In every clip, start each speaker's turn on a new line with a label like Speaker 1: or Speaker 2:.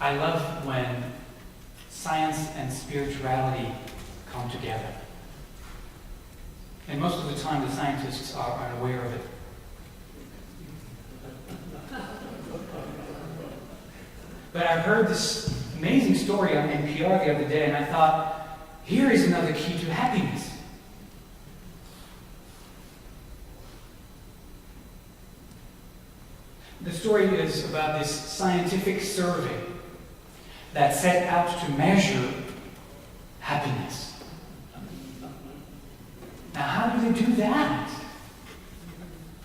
Speaker 1: I love when science and spirituality come together. And most of the time, the scientists are unaware of it. But I heard this amazing story on NPR the other day, and I thought, here is another key to happiness. The story is about this scientific survey that set out to measure happiness. Now, how do they do that?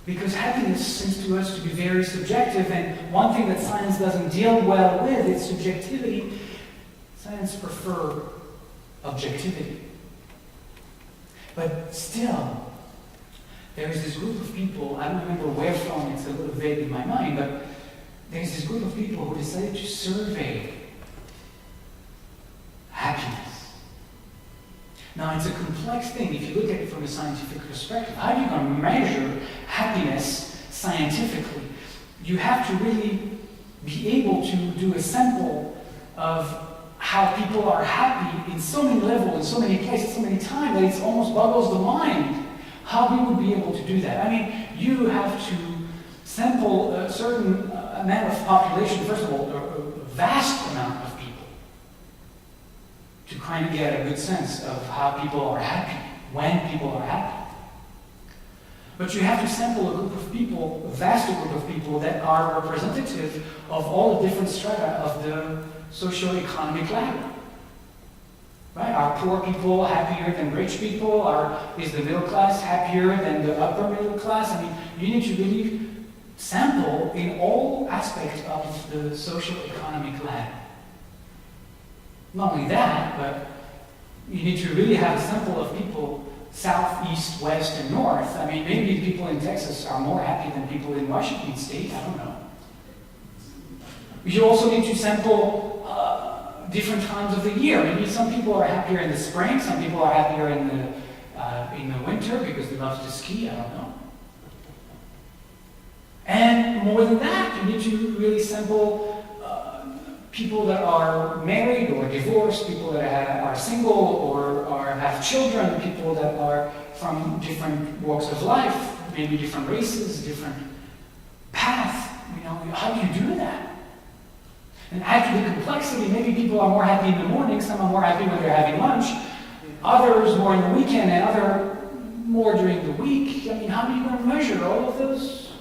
Speaker 1: Because happiness seems to us to be very subjective, and one thing that science doesn't deal well with is subjectivity. Science prefers objectivity. But still, there is this group of people, I don't remember where from, it's a little vague in my mind, but there's this group of people who decided to survey happiness. Now, it's a complex thing if you look at it from a scientific perspective. How are you going to measure happiness scientifically? You have to really be able to do a sample of how people are happy in so many levels, in so many places, so many times, that it almost boggles the mind how we would be able to do that. I mean, you have to sample a certain amount of population, first of all, a vast amount of people, to kind of get a good sense of how people are happy, when people are happy. But you have to sample a group of people, a vast group of people that are representative of all the different strata of the socio-economic ladder. Right? Are poor people happier than rich people? Is the middle class happier than the upper middle class? I mean, you need to really sample in all aspects of the socio-economic ladder. Not only that, but you need to really have a sample of people south, east, west, and north. I mean, maybe people in Texas are more happy than people in Washington State. I don't know. You also need to sample different times of the year. Maybe some people are happier in the spring, some people are happier in the winter because they love to ski. I don't know. And more than that, you need to really sample people that are married or divorced, people that are single or have children, people that are from different walks of life, maybe different races, different paths. You know, how do you do that? And add to the complexity, maybe people are more happy in the morning, some are more happy when they're having lunch, others more in the weekend, and others more during the week. I mean, how are you going to measure all of those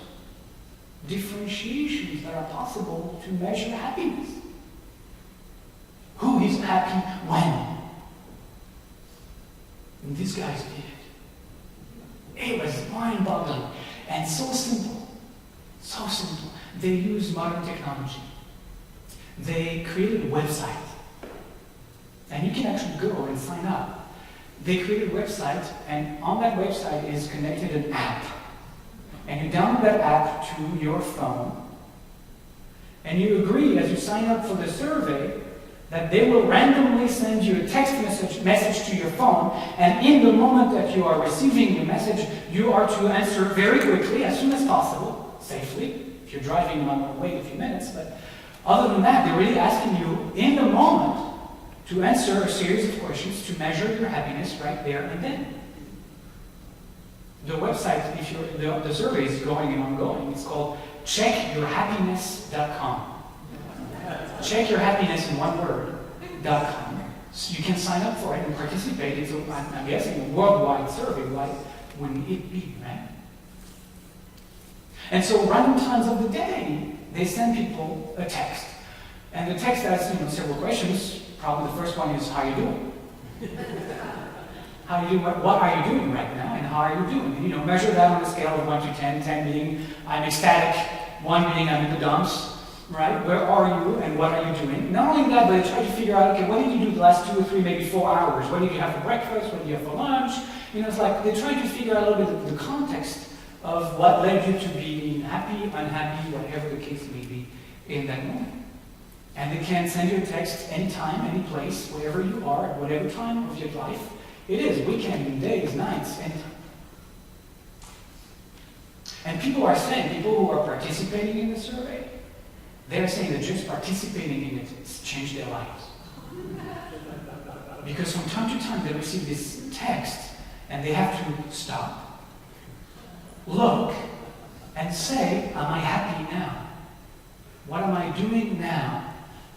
Speaker 1: differentiations that are possible to measure happiness? Who is happy when? And these guys did. It was mind-boggling and so simple. So simple. They used modern technology. They created a website. And you can actually go and sign up. They created a website, and on that website is connected an app. And you download that app to your phone, and you agree as you sign up for the survey that they will randomly send you a text message to your phone, and in the moment that you are receiving the message, you are to answer very quickly, as soon as possible, safely. If you're driving, you might want to wait a few minutes, but other than that, they're really asking you in the moment to answer a series of questions to measure your happiness right there and then. The website, the survey is going and ongoing. It's called checkyourhappiness.com. Checkyourhappiness in one word.com. So you can sign up for it and participate. It's, I'm guessing, a worldwide survey. Why wouldn't it be, right? And so random times of the day, they send people a text. And the text has several questions. Probably the first one is, how are you doing? How are you doing? What are you doing right now? And how are you doing? And, measure that on a scale of 1 to 10. 10 being I'm ecstatic, 1 being I'm in the dumps. Right? Where are you and what are you doing? Not only that, but they try to figure out, okay, what did you do the last 2 or 3, maybe 4 hours? What did you have for breakfast? What did you have for lunch? It's like they try to figure out a little bit of the context of what led you to be happy, unhappy, whatever the case may be in that moment. And they can send you a text anytime, any place, wherever you are, at whatever time of your life it is, weekend, days, nights, anytime. And people are saying, people who are participating in the survey, They're saying that just participating in it has changed their lives. Because from time to time they receive this text and they have to stop, look, and say, am I happy now? What am I doing now?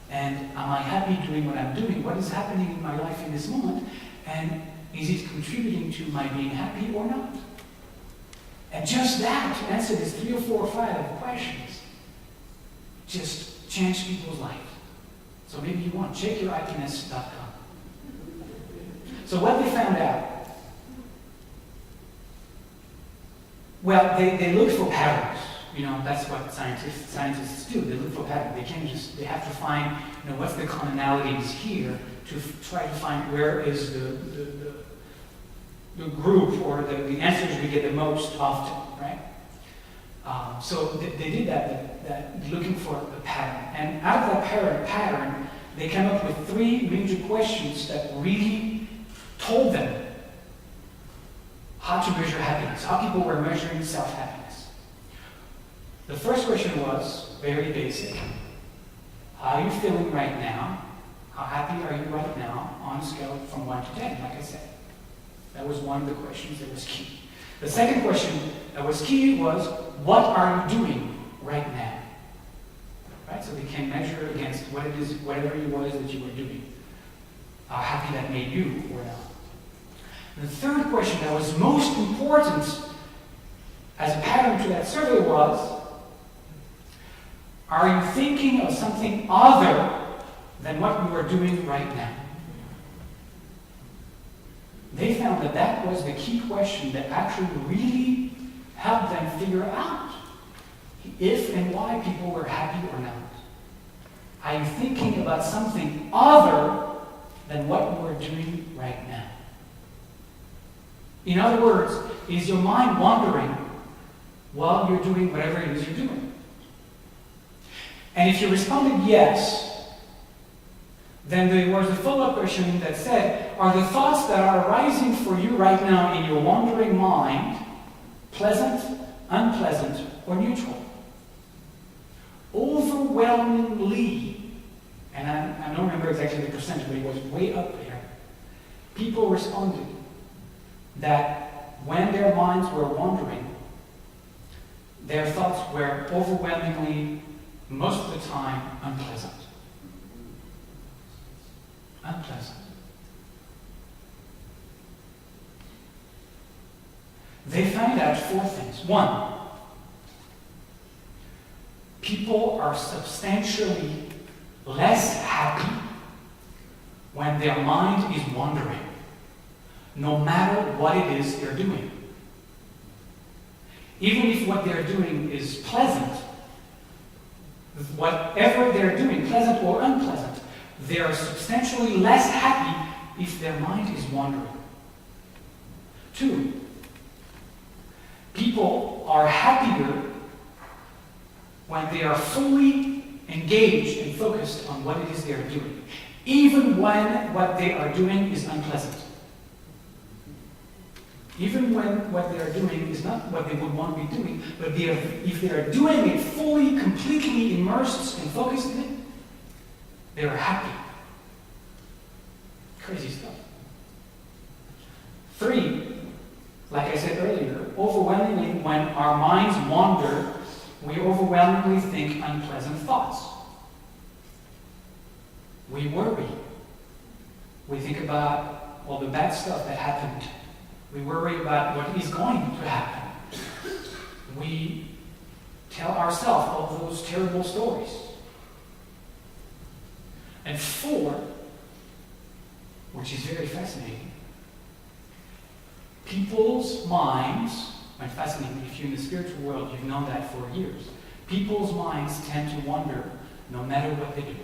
Speaker 1: And am I happy doing what I'm doing? What is happening in my life in this moment? And is it contributing to my being happy or not? And just that, to answer these 3 or 4 or 5 questions, just change people's lives. So maybe you want, check your happiness.com. So what they found out, well, they look for patterns. You know, that's what scientists do. They look for patterns. They have to find, what's the commonalities here to try to find where is the group or the answers we get the most often, right? So they did that looking for a pattern. And out of that pattern, they came up with 3 major questions that really told them how to measure happiness, how people were measuring self-happiness. The first question was very basic. How are you feeling right now? How happy are you right now on a scale from 1 to 10, like I said? That was one of the questions that was key. The second question that was key was, what are you doing right now? Right? So they can measure against what it is, whatever it was that you were doing. How happy that made you or not. The third question that was most important as a pattern to that survey was, are you thinking of something other than what you are doing right now? They found that was the key question that actually really helped them figure out if and why people were happy or not. Are you thinking about something other than what you are doing right now? In other words, is your mind wandering while you're doing whatever it is you're doing? And if you responded yes, then there was a follow-up question that said, are the thoughts that are arising for you right now in your wandering mind pleasant, unpleasant, or neutral? Overwhelmingly, and I don't remember exactly the percentage, but it was way up there, people responded that when their minds were wandering, their thoughts were overwhelmingly, most of the time, unpleasant. Unpleasant. They found out 4 things. 1, people are substantially less happy when their mind is wandering, no matter what it is they're doing. Even if what they're doing is pleasant, whatever they're doing, pleasant or unpleasant, they are substantially less happy if their mind is wandering. 2, people are happier when they are fully engaged and focused on what it is they are doing, even when what they are doing is unpleasant. Even when what they are doing is not what they would want to be doing, but if they are doing it fully, completely immersed and focused in it, they are happy. Crazy stuff. 3, like I said earlier, overwhelmingly when our minds wander, we overwhelmingly think unpleasant thoughts. We worry. We think about all the bad stuff that happened. We worry about what is going to happen. We tell ourselves all those terrible stories. And 4, which is very fascinating, people's minds, and fascinating, if you're in the spiritual world, you've known that for years, people's minds tend to wander no matter what they do.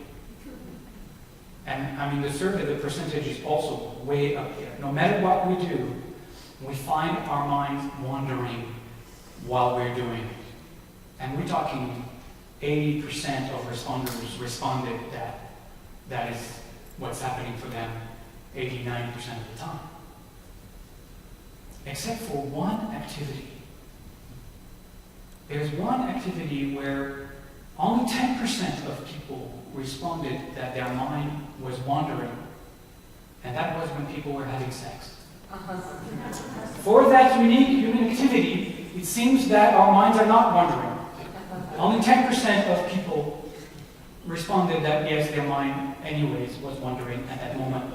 Speaker 1: And I mean, the survey, the percentage is also way up there. No matter what we do, we find our minds wandering while we're doing it. And we're talking 80% of responders responded that is what's happening for them 80, 90% of the time. Except for one activity. There's one activity where only 10% of people responded that their mind was wandering, and that was when people were having sex. For that unique human activity, it seems that our minds are not wandering. Only 10% of people responded that yes, their mind anyways was wandering at that moment.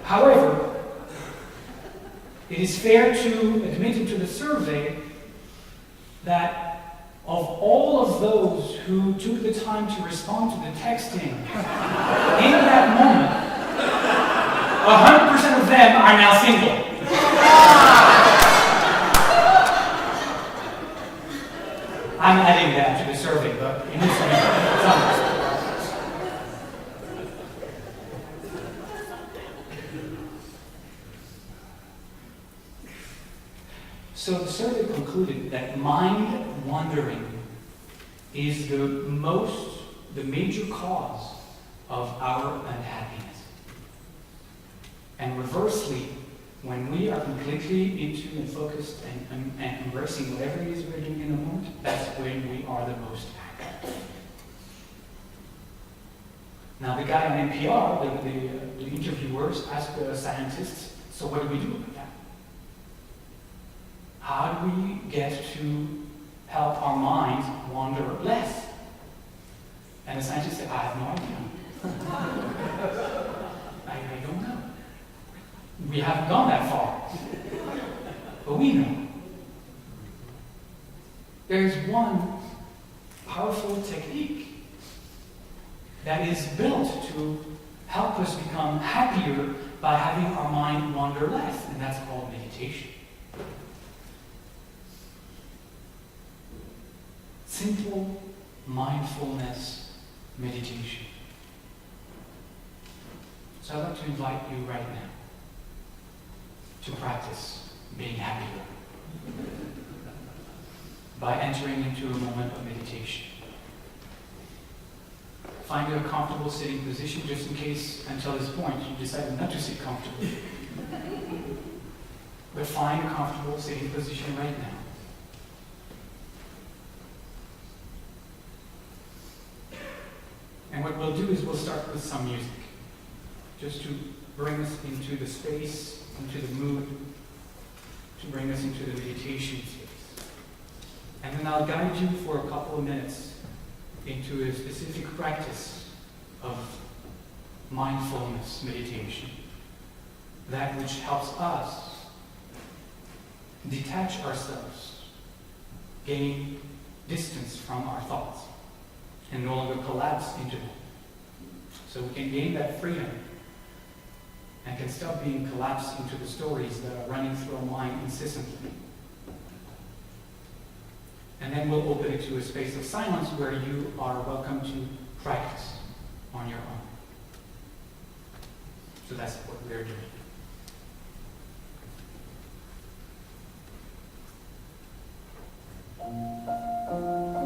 Speaker 1: However, it is fair to admit into the survey that of all of those who took the time to respond to the texting in that moment, 100% of them are now single. I'm adding that to the survey, but in this one, so the survey concluded that mind wandering is the major cause of our unhappiness. And reversely, when we are completely into and focused and embracing whatever it is we're doing in the moment, that's when we are the most happy. Now, the guy on NPR, the interviewers, asked the scientists, so what do we do about that? How do we get to help our minds wander less? And the scientists said, I have no idea. I don't know. We haven't gone that far. But we know. There's one powerful technique that is built to help us become happier by having our mind wander less, and that's called meditation. Simple mindfulness meditation. So I'd like to invite you right now to practice being happier by entering into a moment of meditation. Find a comfortable sitting position, just in case until this point you decided not to sit comfortably. But find a comfortable sitting position right now. And what we'll do is we'll start with some music, just to bring us into the space, into the mood, to bring us into the meditation space. And then I'll guide you for a couple of minutes into a specific practice of mindfulness meditation, that which helps us detach ourselves, gain distance from our thoughts, and no longer collapse into them. So we can gain that freedom and can stop being collapsed into the stories that are running through our mind incessantly. And then we'll open it to a space of silence where you are welcome to practice on your own. So that's what we're doing.
Speaker 2: Oh,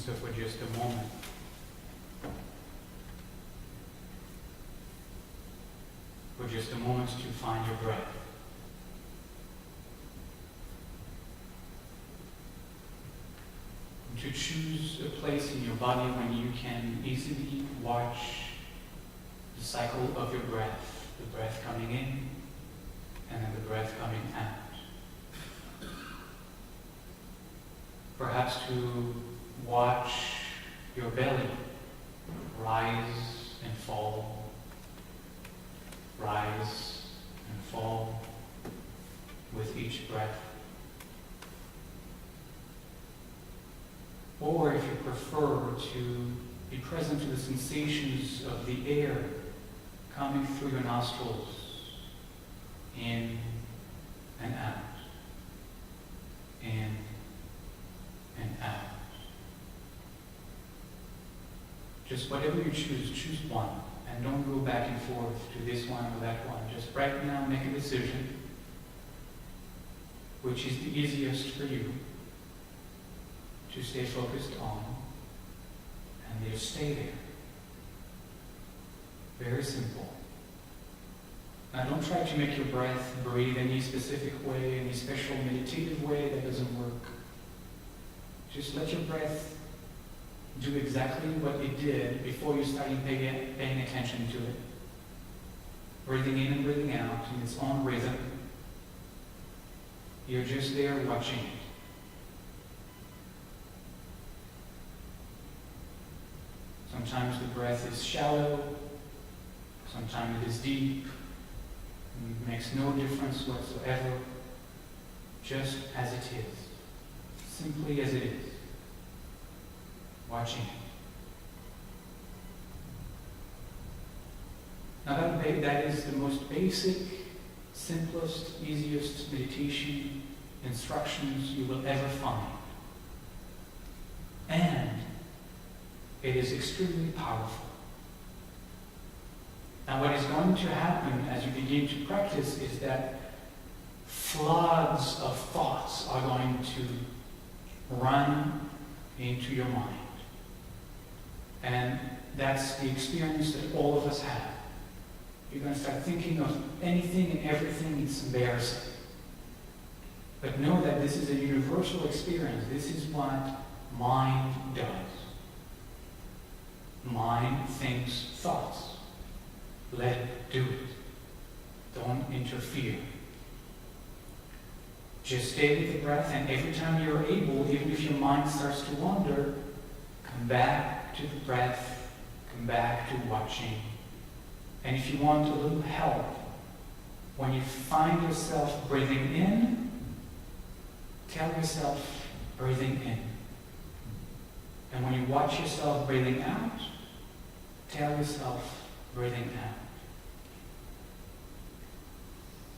Speaker 1: so for just a moment, to find your breath. To choose a place in your body when you can easily watch the cycle of your breath, the breath coming in and then the breath coming out. Perhaps to watch your belly rise and fall, rise and fall with each breath. Or if you prefer, to be present to the sensations of the air coming through your nostrils, in and out, in and out. Just whatever you choose one, and don't go back and forth to this one or that one. Just right now make a decision, which is the easiest for you to stay focused on, and just stay there. Very simple. Now don't try to make your breath breathe any specific way, any special meditative way. That doesn't work. Just let your breath do exactly what it did before you started paying attention to it. Breathing in and breathing out in its own rhythm. You're just there watching it. Sometimes the breath is shallow, sometimes it is deep. It makes no difference whatsoever, just as it is, simply as it is, watching it. Now that is the most basic, simplest, easiest meditation instructions you will ever find. And it is extremely powerful. Now what is going to happen as you begin to practice is that floods of thoughts are going to run into your mind. And that's the experience that all of us have. You're going to start thinking of anything and everything. It's embarrassing. But know that this is a universal experience. This is what mind does. Mind thinks thoughts. Let it do it. Don't interfere. Just stay with the breath, and every time you're able, even if your mind starts to wander, come back to the breath, come back to watching. And if you want a little help, when you find yourself breathing in, tell yourself breathing in. And when you watch yourself breathing out, tell yourself breathing out.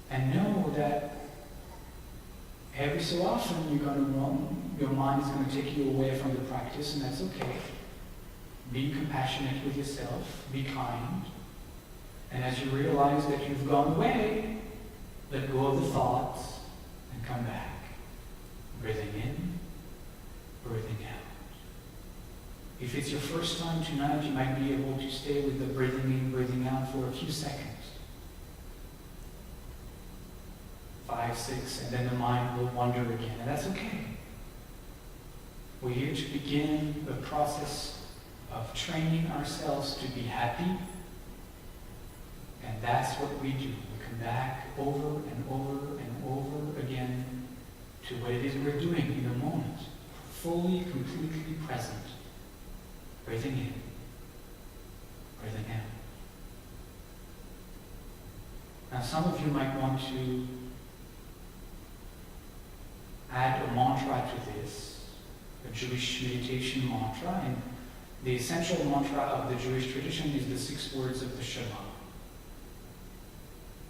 Speaker 1: And know that every so often your mind is going to take you away from the practice, and that's okay. Be compassionate with yourself, be kind. And as you realize that you've gone away, let go of the thoughts and come back. Breathing in, breathing out. If it's your first time tonight, you might be able to stay with the breathing in, breathing out for a few seconds. 5, 6, and then the mind will wander again, and that's okay. We're here to begin the process of training ourselves to be happy, and that's what we do. We come back over and over and over again to what it is we're doing in the moment, fully, completely present. Breathing in, breathing out. Now some of you might want to add a mantra to this, a Jewish meditation mantra, and the essential mantra of the Jewish tradition is the 6 words of the Shema.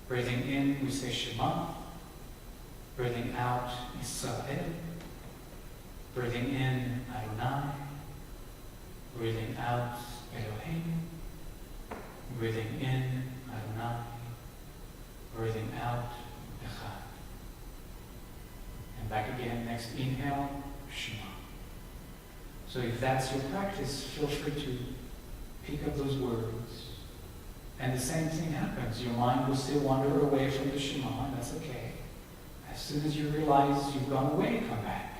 Speaker 1: Breathing in, we say Shema. Breathing out, Yisrael. Breathing in, Adonai. Breathing out, Elohim. Breathing in, Adonai. Breathing out, Echad. And back again, next inhale, Shema. So if that's your practice, feel free to pick up those words. And the same thing happens. Your mind will still wander away from the Shema, and that's okay. As soon as you realize you've gone away, come back.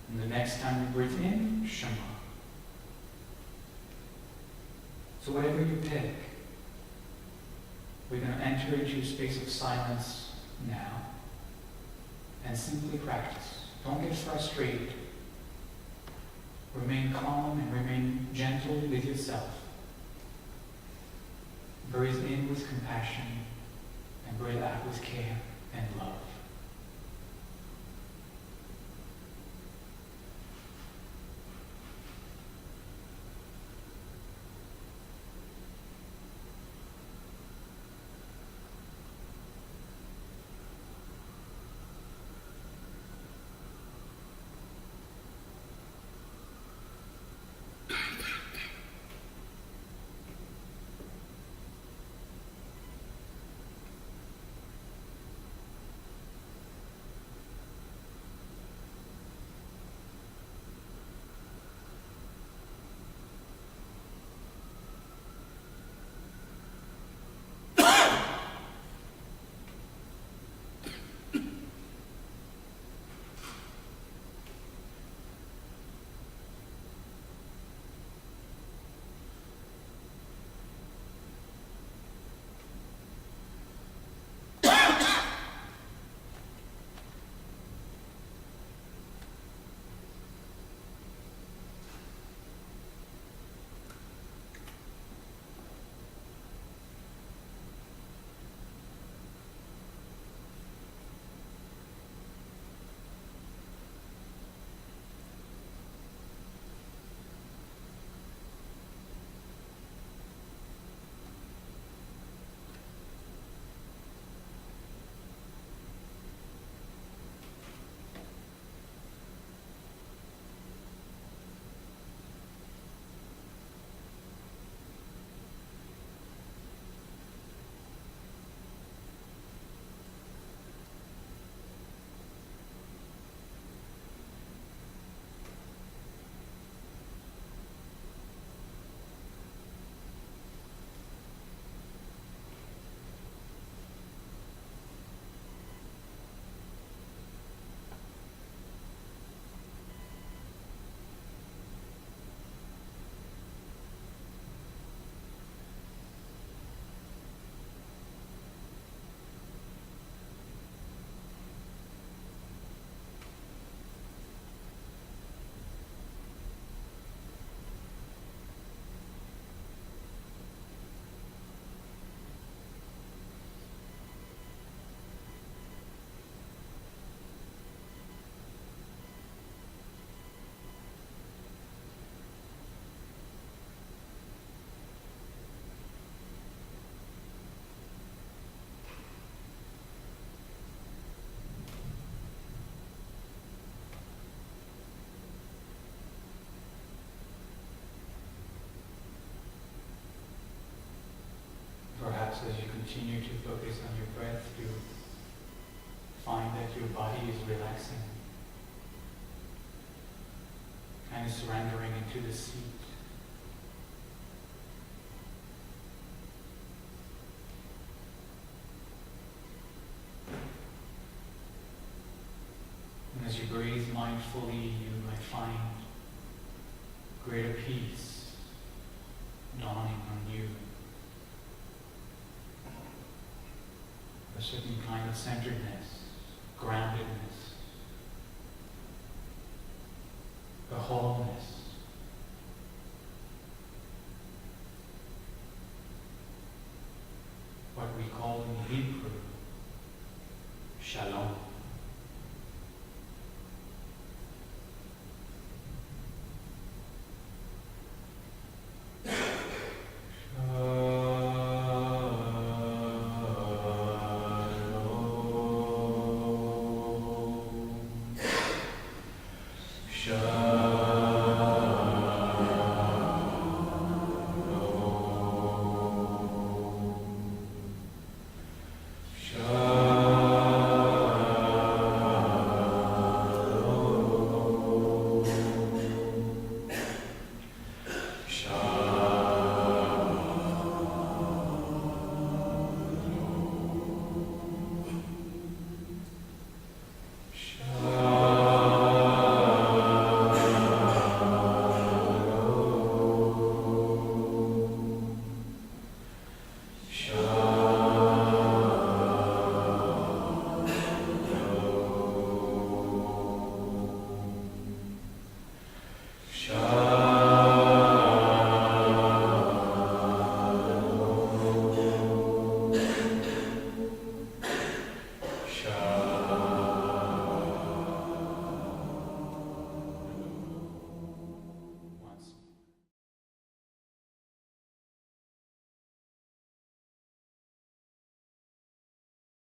Speaker 1: And the next time you breathe in, Shema. So whatever you pick, we're going to enter into a space of silence now and simply practice. Don't get frustrated. Remain calm and remain gentle with yourself. Breathe in with compassion and breathe out with care and love. Perhaps as you continue to focus on your breath, you find that your body is relaxing, kind of surrendering into the seat. And as you breathe mindfully, you might find greater peace dawning on you. A certain kind of centeredness, groundedness, a wholeness. What we call in Hebrew, shalom.